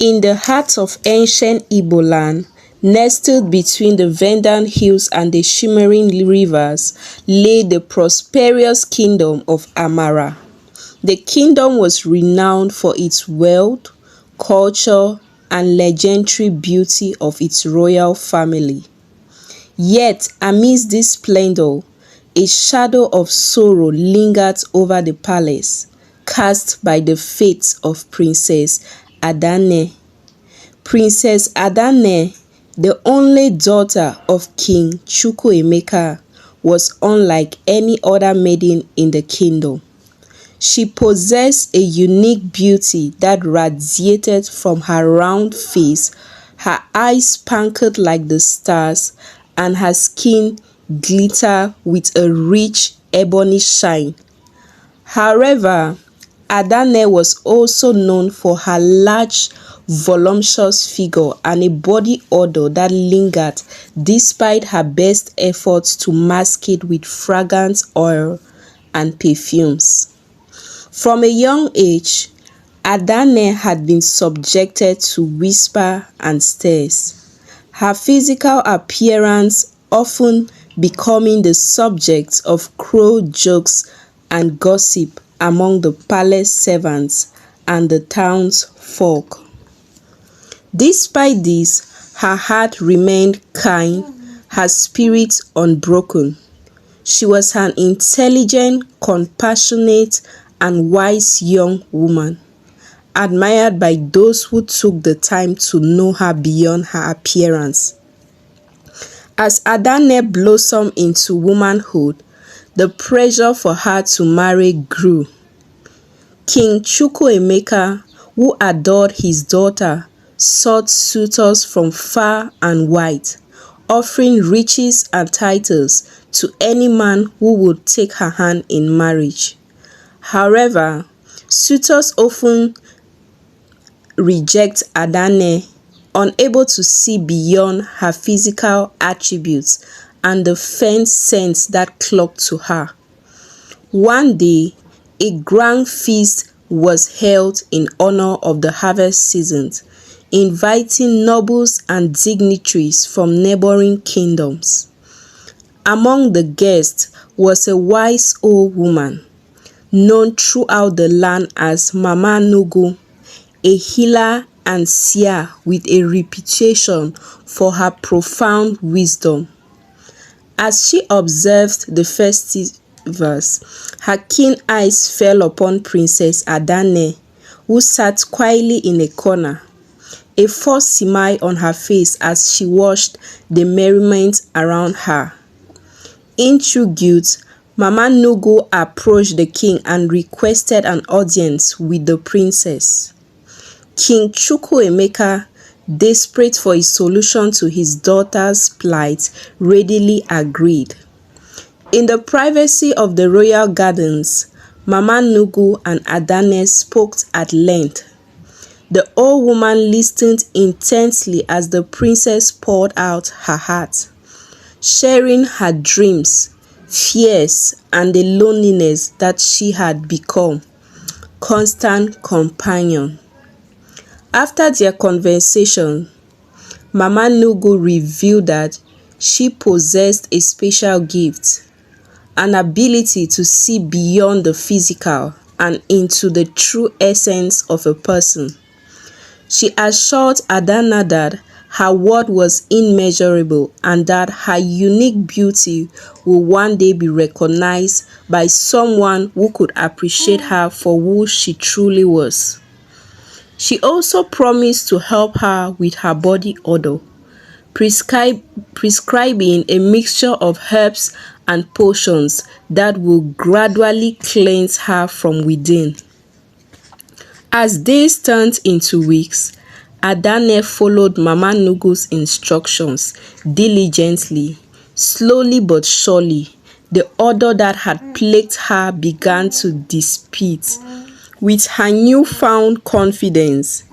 In the heart of ancient Igbo land, nestled between the Vendan hills and the shimmering rivers, lay the prosperous kingdom of Amara. The kingdom was renowned for its wealth, culture, and legendary beauty of its royal family. Yet, amidst this splendor, a shadow of sorrow lingered over the palace, cast by the fate of Princess Adanne. Princess Adanne, the only daughter of King Chukwuemeka, was unlike any other maiden in the kingdom. She possessed a unique beauty that radiated from her round face, her eyes sparkled like the stars, and her skin glittered with a rich ebony shine. However, Adanne was also known for her large, voluptuous figure and a body odor that lingered despite her best efforts to mask it with fragrant oil and perfumes. From a young age, Adanne had been subjected to whisper and stares, her physical appearance often becoming the subject of cruel jokes and gossip among the palace servants and the townsfolk. Despite this, her heart remained kind, her spirit unbroken. She was an intelligent, compassionate, and wise young woman, admired by those who took the time to know her beyond her appearance. As Adanne blossomed into womanhood, the pressure for her to marry grew. King Chukwuemeka, who adored his daughter, sought suitors from far and wide, offering riches and titles to any man who would take her hand in marriage. However, suitors often reject Adanne, unable to see beyond her physical attributes and the faint scent that clung to her. One day, a grand feast was held in honor of the harvest season, inviting nobles and dignitaries from neighboring kingdoms. Among the guests was a wise old woman, known throughout the land as Mama Nugu, a healer and seer with a reputation for her profound wisdom. As she observed the festivals, her keen eyes fell upon Princess Adanne, who sat quietly in a corner, a forced smile on her face as she watched the merriment around her. Intrigued, Mama Nugu approached the king and requested an audience with the princess. King Chukwuemeka, desperate for a solution to his daughter's plight, readily agreed. In the privacy of the royal gardens, Mama Nugu and Adanne spoke at length. The old woman listened intently as the princess poured out her heart, sharing her dreams, fears, and the loneliness that she had become constant companion. After their conversation, Mama Nugu revealed that she possessed a special gift, an ability to see beyond the physical and into the true essence of a person. She assured Adanne that her worth was immeasurable and that her unique beauty will one day be recognized by someone who could appreciate her for who she truly was. She also promised to help her with her body odor, prescribing a mixture of herbs and potions that will gradually cleanse her from within. As days turned into weeks, Adanne followed Mama Nugu's instructions diligently. Slowly but surely, the odor that had plagued her began to dissipate. With her newfound confidence,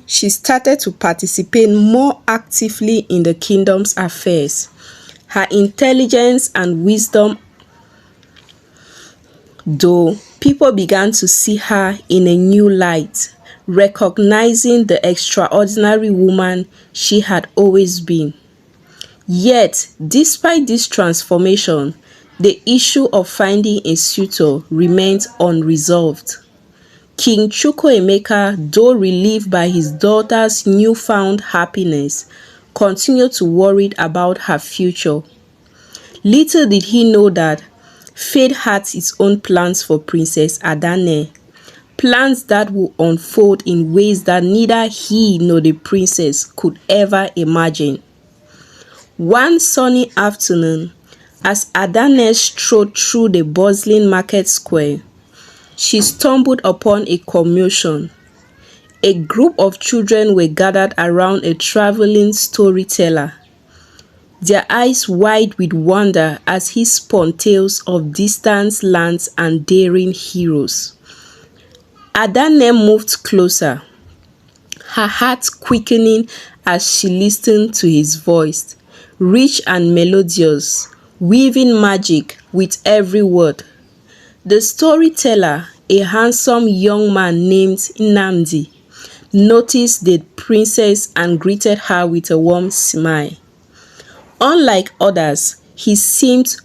she started to participate more actively in the kingdom's affairs. Her intelligence and wisdom, though, people began to see her in a new light, recognizing the extraordinary woman she had always been. Yet, despite this transformation, the issue of finding a suitor remained unresolved. King Chukwuemeka, though relieved by his daughter's newfound happiness, continued to worry about her future. Little did he know that fate had its own plans for Princess Adanne, plans that would unfold in ways that neither he nor the princess could ever imagine. One sunny afternoon, as Adanne strode through the bustling market square, she stumbled upon a commotion. A group of children were gathered around a traveling storyteller, their eyes wide with wonder as he spun tales of distant lands and daring heroes. Adanne moved closer, her heart quickening as she listened to his voice, rich and melodious, weaving magic with every word. The storyteller, a handsome young man named Nnamdi, noticed the princess and greeted her with a warm smile. Unlike others, he seemed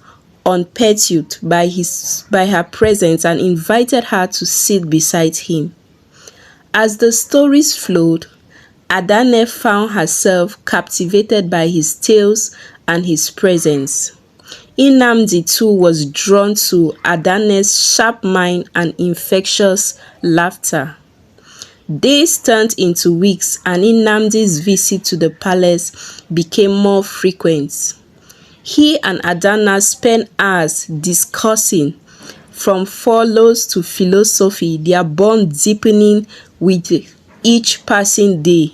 unperturbed by her presence and invited her to sit beside him. As the stories flowed, Adanne found herself captivated by his tales and his presence. Nnamdi too was drawn to Adanne's sharp mind and infectious laughter. Days turned into weeks and Nnamdi's visit to the palace became more frequent. He and Adanne spent hours discussing, from follows to philosophy, their bond deepening with each passing day.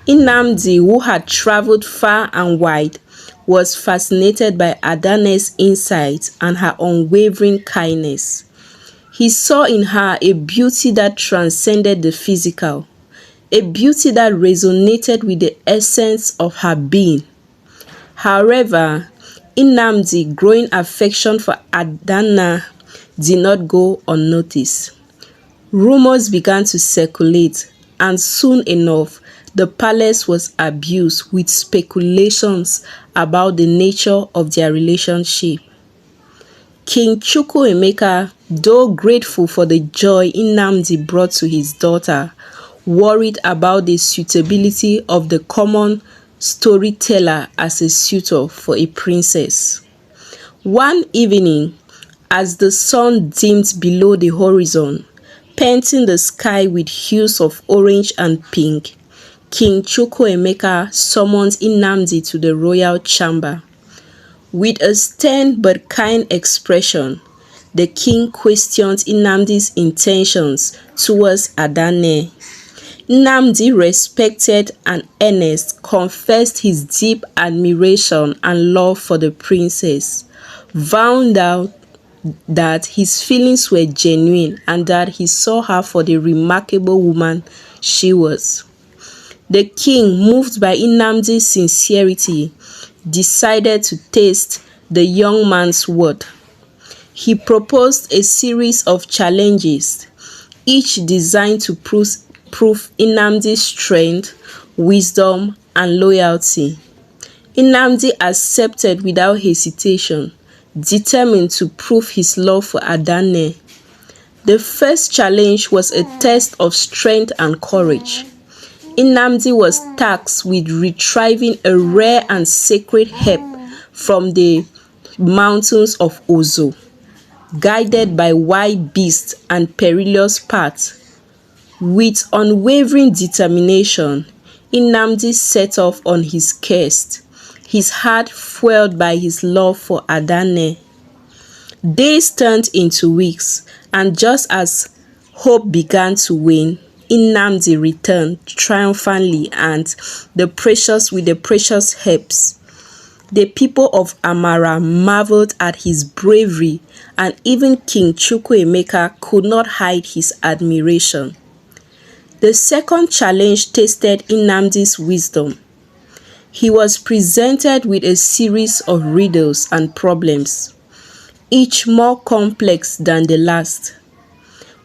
Nnamdi, who had traveled far and wide, was fascinated by Adanne's insight and her unwavering kindness. He saw in her a beauty that transcended the physical, a beauty that resonated with the essence of her being. However, Nnamdi's growing affection for Adanne did not go unnoticed. Rumors began to circulate, and soon enough, the palace was abused with speculations about the nature of their relationship. King Chukwuemeka, though grateful for the joy Nnamdi brought to his daughter, worried about the suitability of the common storyteller as a suitor for a princess. One evening, as the sun dimmed below the horizon, painting the sky with hues of orange and pink, King Chukwuemeka summoned Nnamdi to the royal chamber. With a stern but kind expression, the king questioned Nnamdi's intentions towards Adanne. Nnamdi, respected and earnest, confessed his deep admiration and love for the princess, vowing that his feelings were genuine and that he saw her for the remarkable woman she was. The king, moved by Nnamdi's sincerity, decided to test the young man's word. He proposed a series of challenges, each designed to prove Nnamdi's strength, wisdom, and loyalty. Nnamdi accepted without hesitation, determined to prove his love for Adanne. The first challenge was a test of strength and courage. Nnamdi was tasked with retrieving a rare and sacred herb from the mountains of Odor, guided by wild beasts and perilous paths. With unwavering determination, Nnamdi set off on his quest, his heart fueled by his love for Adanne. Days turned into weeks, and just as hope began to wane, Nnamdi returned triumphantly and with the precious herbs. The people of Amara marveled at his bravery, and even King Chukwuemeka could not hide his admiration. The second challenge tested Nnamdi's wisdom. He was presented with a series of riddles and problems, each more complex than the last.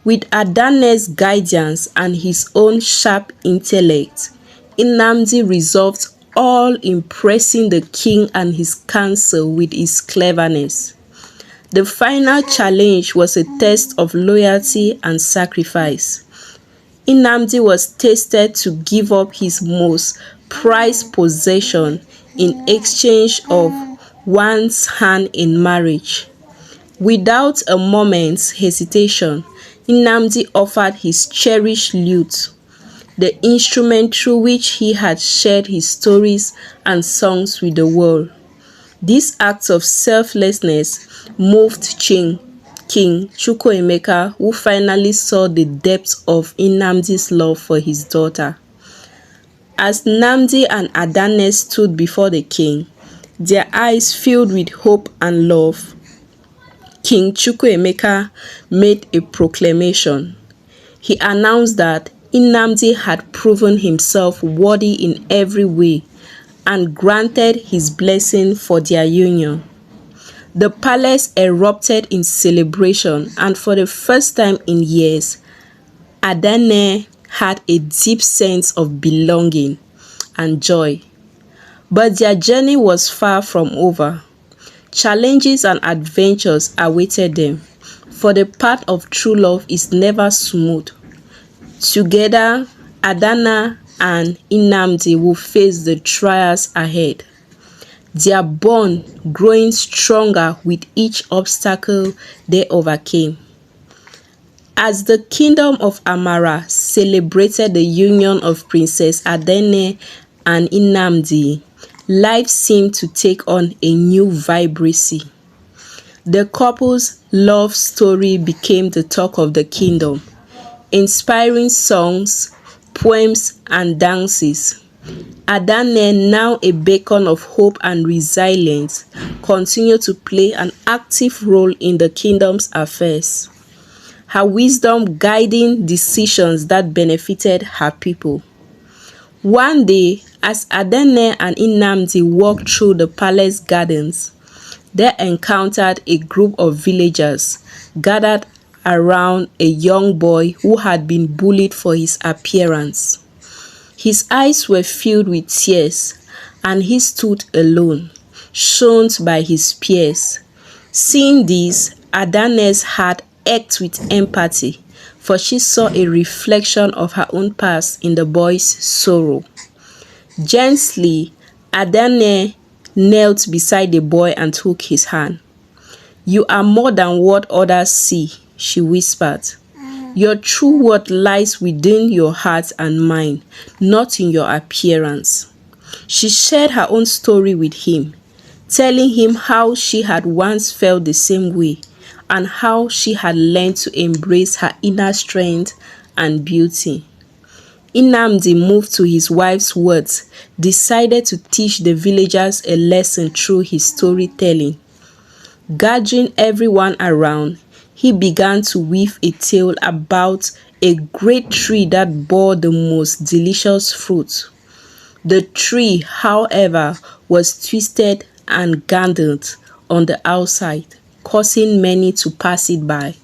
With Adanne's guidance and his own sharp intellect, Nnamdi resolved all impressing the king and his council with his cleverness. The final challenge was a test of loyalty and sacrifice. Nnamdi was tested to give up his most prized possession in exchange of one's hand in marriage. Without a moment's hesitation, Nnamdi offered his cherished lute, the instrument through which he had shared his stories and songs with the world. This act of selflessness moved King Chukwuemeka, who finally saw the depth of Nnamdi's love for his daughter. As Nnamdi and Adanne stood before the king, their eyes filled with hope and love, King Chukwuemeka made a proclamation. He announced that Nnamdi had proven himself worthy in every way and granted his blessing for their union. The palace erupted in celebration, and for the first time in years, Adanne had a deep sense of belonging and joy. But their journey was far from over. Challenges and adventures awaited them, for the path of true love is never smooth. Together, Adanne and Nnamdi will face the trials ahead, their bond growing stronger with each obstacle they overcame. As the Kingdom of Amara celebrated the union of Princess Adanne and Nnamdi, life seemed to take on a new vibrancy. The couple's love story became the talk of the kingdom, inspiring songs, poems, and dances. Adanne, now a beacon of hope and resilience, continued to play an active role in the kingdom's affairs, her wisdom guiding decisions that benefited her people. One day, as Adanne and Nnamdi walked through the palace gardens, they encountered a group of villagers gathered around a young boy who had been bullied for his appearance. His eyes were filled with tears, and he stood alone, shunned by his peers. Seeing this, Adanne's heart ached with empathy, for she saw a reflection of her own past in the boy's sorrow. Gently, Adanne knelt beside the boy and took his hand. "You are more than what others see," she whispered. "Your true worth lies within your heart and mind, not in your appearance." She shared her own story with him, telling him how she had once felt the same way and how she had learned to embrace her inner strength and beauty. Nnamdi, moved to his wife's words, decided to teach the villagers a lesson through his storytelling. Gathering everyone around, he began to weave a tale about a great tree that bore the most delicious fruit. The tree, however, was twisted and gangled on the outside, causing many to pass it by.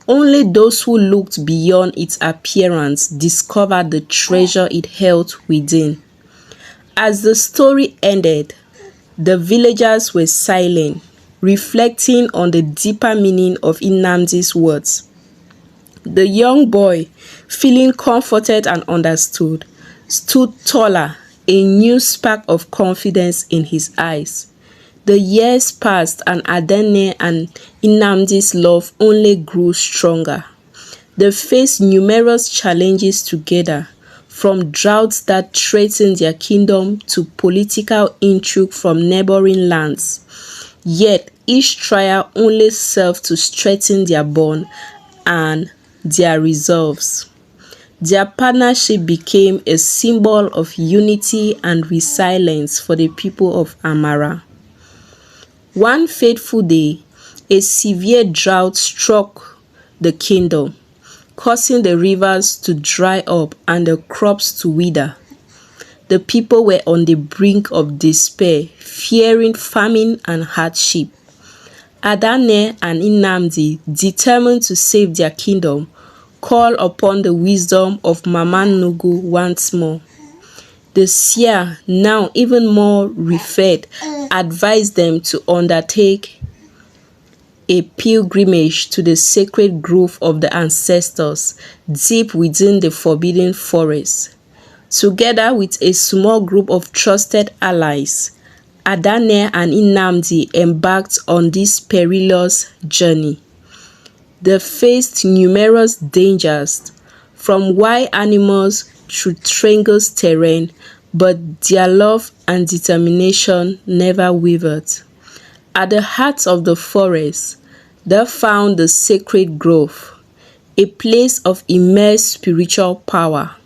Only those who looked beyond its appearance discovered the treasure it held within. As the story ended, the villagers were silent, reflecting on the deeper meaning of Nnamdi's words. The young boy, feeling comforted and understood, stood taller, a new spark of confidence in his eyes. The years passed, and Adanne and Nnamdi's love only grew stronger. They faced numerous challenges together, from droughts that threatened their kingdom to political intrigue from neighboring lands. Yet each trial only served to strengthen their bond and their resolves. Their partnership became a symbol of unity and resilience for the people of Amara. One fateful day, a severe drought struck the kingdom, causing the rivers to dry up and the crops to wither. The people were on the brink of despair, fearing famine and hardship. Adanne and Nnamdi, determined to save their kingdom, call upon the wisdom of Mama Nugu once more. The seer, now even more revered, advised them to undertake a pilgrimage to the sacred grove of the ancestors deep within the forbidden forest. Together with a small group of trusted allies, Adanne and Nnamdi embarked on this perilous journey. They faced numerous dangers, from wild animals through treacherous terrain, but their love and determination never wavered. At the heart of the forest, they found the sacred grove, a place of immense spiritual power.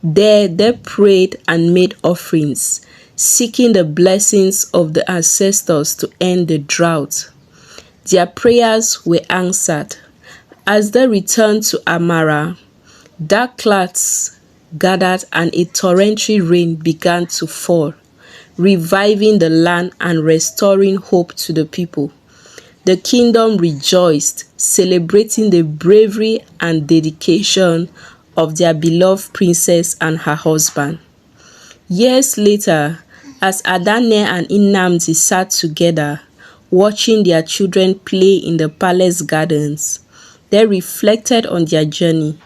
There they prayed and made offerings, seeking the blessings of the ancestors to end the drought. Their prayers were answered. As they returned to Amara, dark clouds gathered and a torrential rain began to fall, reviving the land and restoring hope to the people. The kingdom rejoiced, celebrating the bravery and dedication of their beloved princess and her husband. Years later, as Adanne and Nnamdi sat together, watching their children play in the palace gardens, they reflected on their journey.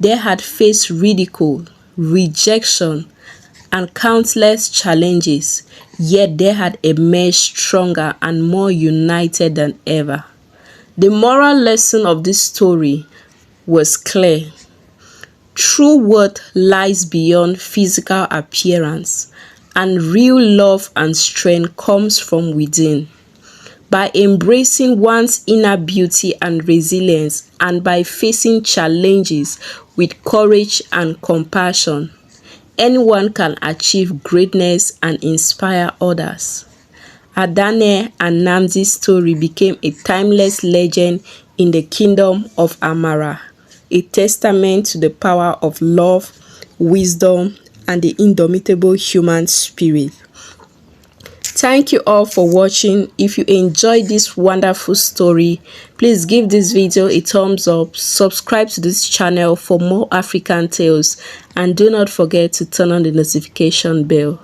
They had faced ridicule, rejection, and countless challenges, yet they had emerged stronger and more united than ever. The moral lesson of this story was clear. True worth lies beyond physical appearance, and real love and strength comes from within. By embracing one's inner beauty and resilience, and by facing challenges with courage and compassion, anyone can achieve greatness and inspire others. Adanne and Nnamdi's story became a timeless legend in the kingdom of Amara, a testament to the power of love, wisdom, and the indomitable human spirit. Thank you all for watching. If you enjoyed this wonderful story, please give this video a thumbs up, subscribe to this channel for more African tales, and do not forget to turn on the notification bell.